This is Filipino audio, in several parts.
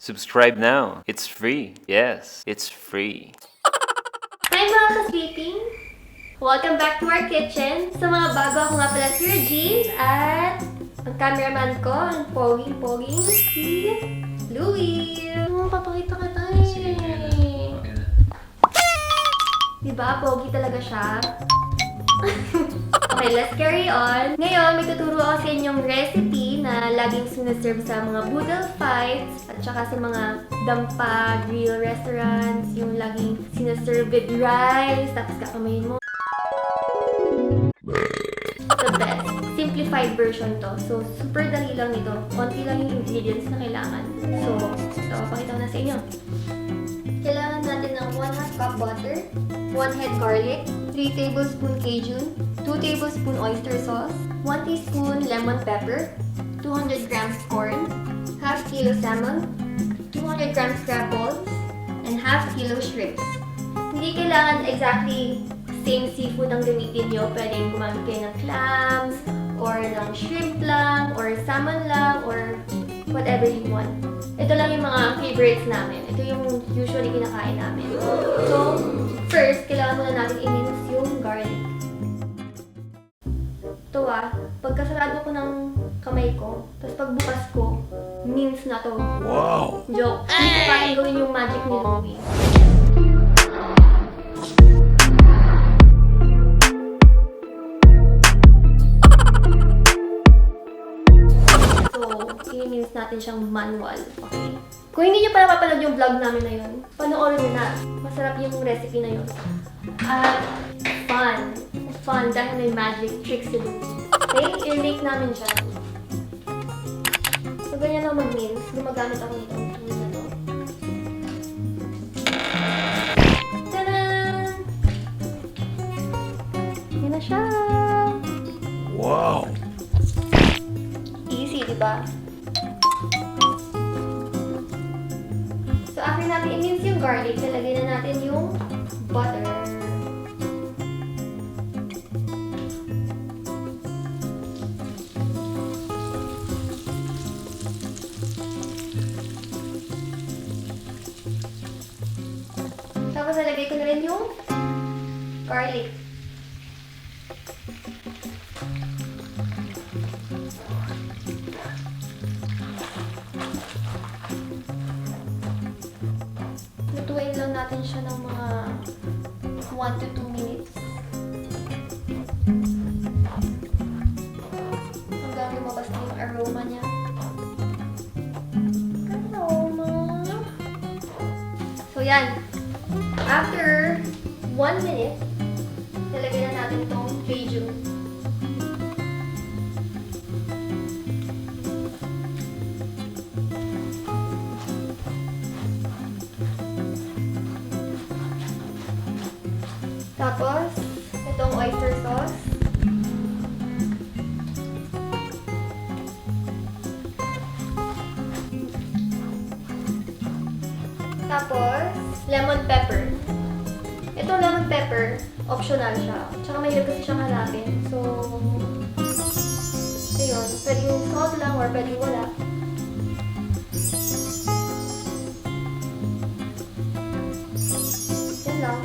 Subscribe now. It's free. Yes, it's free. Hi mga ka-sleeping! Welcome back to our kitchen. Sa mga bago, ako nga pala si Regine at ang cameraman ko, ang poging-poging si Louie. Papakita ka tayo. Diba? Pogi talaga siya. Okay, let's carry on. Ngayon, may tuturo ako sa inyong recipe na laging sinaserve sa mga boodle fights at saka sa mga dampa grill restaurants, yung laging sinaserve with rice, tapos kakamayin mo. The best. Simplified version to. So, super dali lang ito. Konti lang yung ingredients na kailangan. So, ito, pakita ko na sa inyo. Kailangan natin ng 1/2 cup butter, 1 head garlic, 3 tablespoon Cajun, 2 tablespoon oyster sauce, 1 teaspoon lemon pepper, 200 grams corn, half kilo salmon, 200 grams crab balls, and half kilo shrimps. Hindi kailangan exactly same seafood ang gamitin nyo. Pwedeng gumamit kayo ng clams, or ng shrimp lang, or salmon lang, or whatever you want. Ito lang yung mga favorites namin. Ito yung usually kinakain namin. So, first, kailangan muna natin i-mince yung garlic. Ito pagkasarado ko ng kamay ko, tapos pagbukas ko, mince na to. Wow! Joke. Hindi ko kaya gawin yung magic ni Louie. I-mince natin siyang manual. Okay? Kung hindi nyo pa napapanood yung vlog namin na yun, panoorin nyo na. Masarap yung recipe na yun. At fun. Fun dahil may magic tricks si Louie. Okay? I-make namin siya. So, ganyan ako mag-mince. Gumagamit ako nitong tool na to. Tadaan! Yan na siya! Wow! Easy, diba? So, after natin i-mince yung garlic, nalagay na natin yung butter. Tapos, nalagay ko na rin yung garlic. Lutuin lang natin siya ng mga 1 to 2 minutes. Hanggang lumabas na yung aroma niya. Aroma! So yan. After 1 minute, nalagyan na natin itong Cajun. Tapos, itong oyster sauce. Tapos, lemon pepper. Itong lemon pepper, optional siya. Tsaka mahirap kasi siyang hanapin. So, yun. Pwede yung salt lang or pwede wala. Yan lang.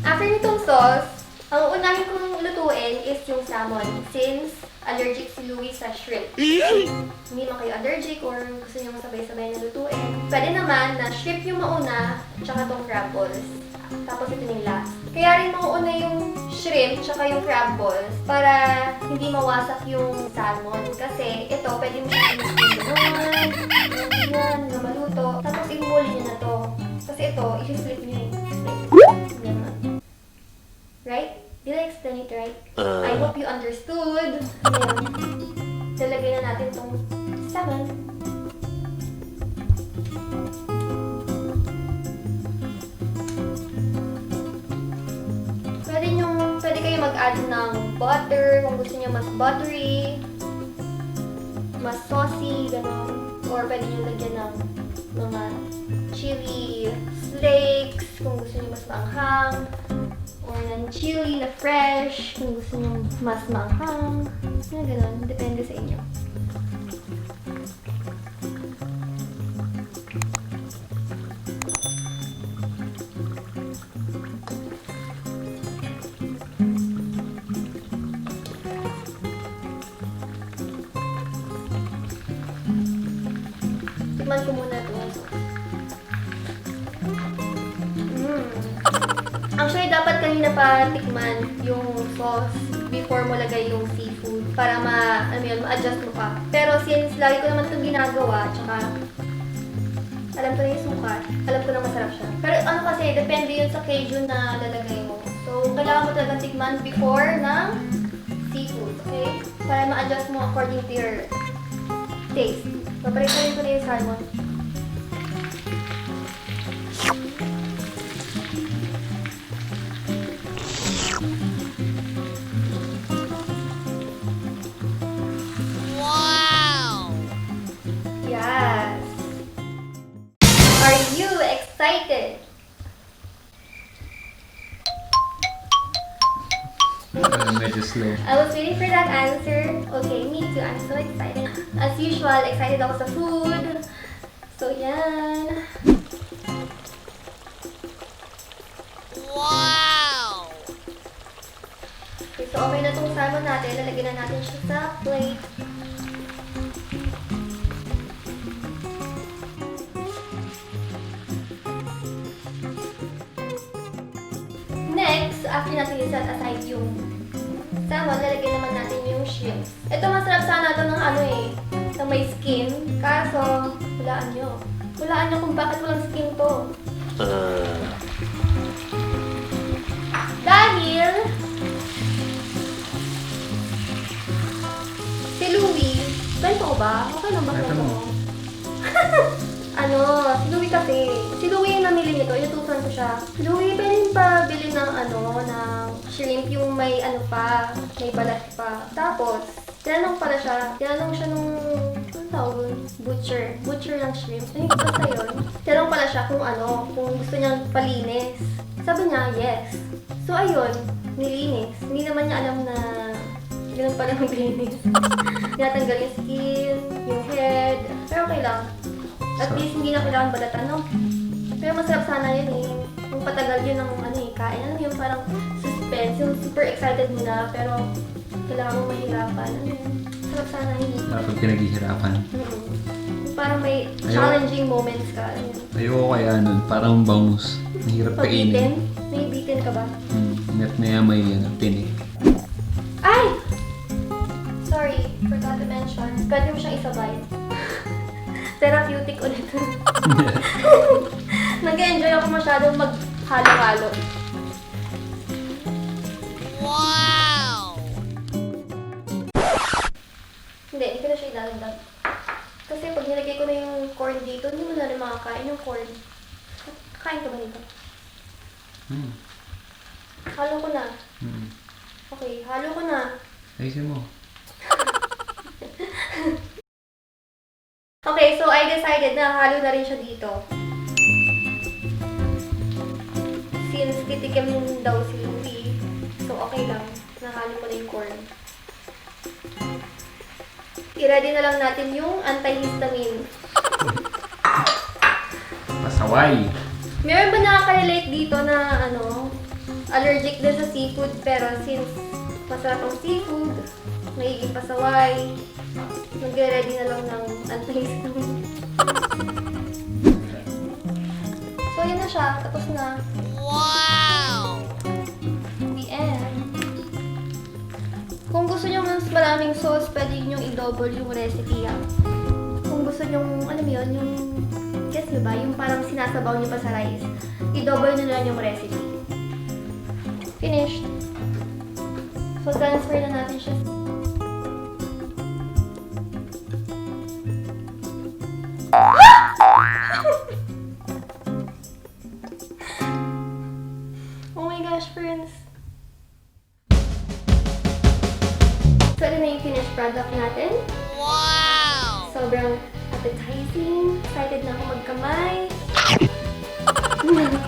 After nitong sauce, ang unahin kong lutuin is yung salmon since allergic si Louie sa shrimp. Hindi man kayo allergic or gusto niyo masabay-sabay na lutuin. Pwede naman na shrimp yung mauna tsaka tong crab balls. Tapos ito yung last. Kaya rin mauuna yung shrimp tsaka yung crab balls para hindi mawasak yung salmon. Kasi ito, pwede mo siya yan, na maluto. Tapos ihuli niyo na to. Kasi ito, i-flip niyo eh. Ganun. Right? Did I explain it right? I hope you understood. Ayan. Lalagay na natin itong salmon. Pwede kayo mag-add ng butter kung gusto niyo mas buttery, mas saucy, gano'n. Or pwede niyo lagyan ng mga chili flakes kung gusto niyo mas maanghang. Or ng chili na fresh, kung gusto nyo mas maanghang. Ganun, depende sa inyo. Tikman ko muna ito. Actually, dapat kanina pa tikman yung sauce before mo lagay yung seafood para ma-adjust mo pa. Pero since lagi ko naman itong ginagawa, tsaka alam ko na yung sukat, alam ko na masarap siya. Pero ano kasi, depende yun sa Cajun na lalagay mo. So, kailangan mo talaga tikman before ng seafood, okay? Para ma-adjust mo according to your taste. Papalit ko na yung salmon. Yes! Are you excited? Medyo slow. I was waiting for that answer. Okay, me too. I'm so excited. As usual, excited ako sa food. So, yan. Wow! Okay, so okay na itong salmon natin. Lalagyan na natin siya sa plate. Next, after natin i-set aside yung salmon, lalagyan naman natin yung shrimp. Ito masarap sana ito ng ano eh, ng may skin. Kaso, hulaan nyo. Hulaan nyo kung bakit walang skin to. Dahil, si Louie, bento ko ba? Okay lang ba Bento ito? mo. Si Louie kasi. Si Louie yung namili nito, inutusan ko siya. Louie, pwede pa bili ng ng shrimp yung may may balat pa. Tapos, tinanong siya nung, anong tawag? Butcher ng shrimp. Ano yung basta yun? Tinanong pala siya kung gusto niyang palinis. Sabi niya, yes. So, ayun, nilinis. Hindi naman niya alam na ganun pala maglinis. Tinatanggal yung skin, yung head. Pero okay lang. At least hindi na kailangan balatan, no? Pero masarap sana yun eh. Kung patagal yun ng kain. Ano yung parang suspense, yung super excited mo na, pero kailangan mo mahirapan. Ano yun? Masarap sana yun. Dapat pinaghihirapan. Parang may challenging moments ka. Ano yun? Ayoko kaya nun. Parang bangus. Mahirap kainin. May bitin ka ba? Ingat na yan may tinik. Ay! Sorry, forgot to mention. Pwede mo siyang isabay. Therapeutic ulit. Nag-enjoy ako masyadong maghalo-halo. Wow! Hindi ko na siya idadagdag. Kasi pag nilagay ko na yung corn dito, hindi mo na rin makakain yung corn. Kain ka ba nito? Halo ko na. Okay, halo ko na. Ayusin mo. Okay, so I decided na halo na rin siya dito. Since titikim daw si Louie, so okay lang. Nahalo ko na yung corn. I-ready na lang natin yung antihistamine. Pasaway. Meron ba nakaka-relate dito na allergic din sa seafood, pero since masarap ang seafood, magiging pasaway, mag-ready na lang ng antihistamine. So, yun na siya. Tapos na. Wow! The end. Kung gusto nyo mas maraming sauce, pwede nyo i-double yung recipe. Kung gusto nyo, yung, guess nyo ba, yung parang sinasabaw nyo pa sa rice, i-double nyo lang yung recipe. Finished. So, transfer na natin siya. Oh my gosh, friends. So, ito na yung finished product natin. Wow! Sobrang appetizing. Excited na ako magkamay.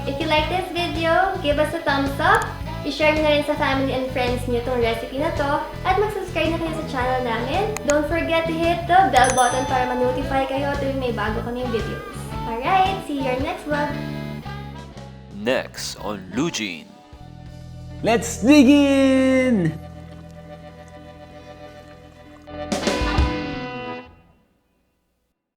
If you like this video, give us a thumbs up. I-share nyo na rin sa family and friends nyo itong recipe na to. At mag-subscribe na kayo sa channel namin. Don't forget to hit the bell button para ma-notify kayo tuwing may bago kaming videos. Alright, see you in your next vlog. Next on Regine. Let's dig in!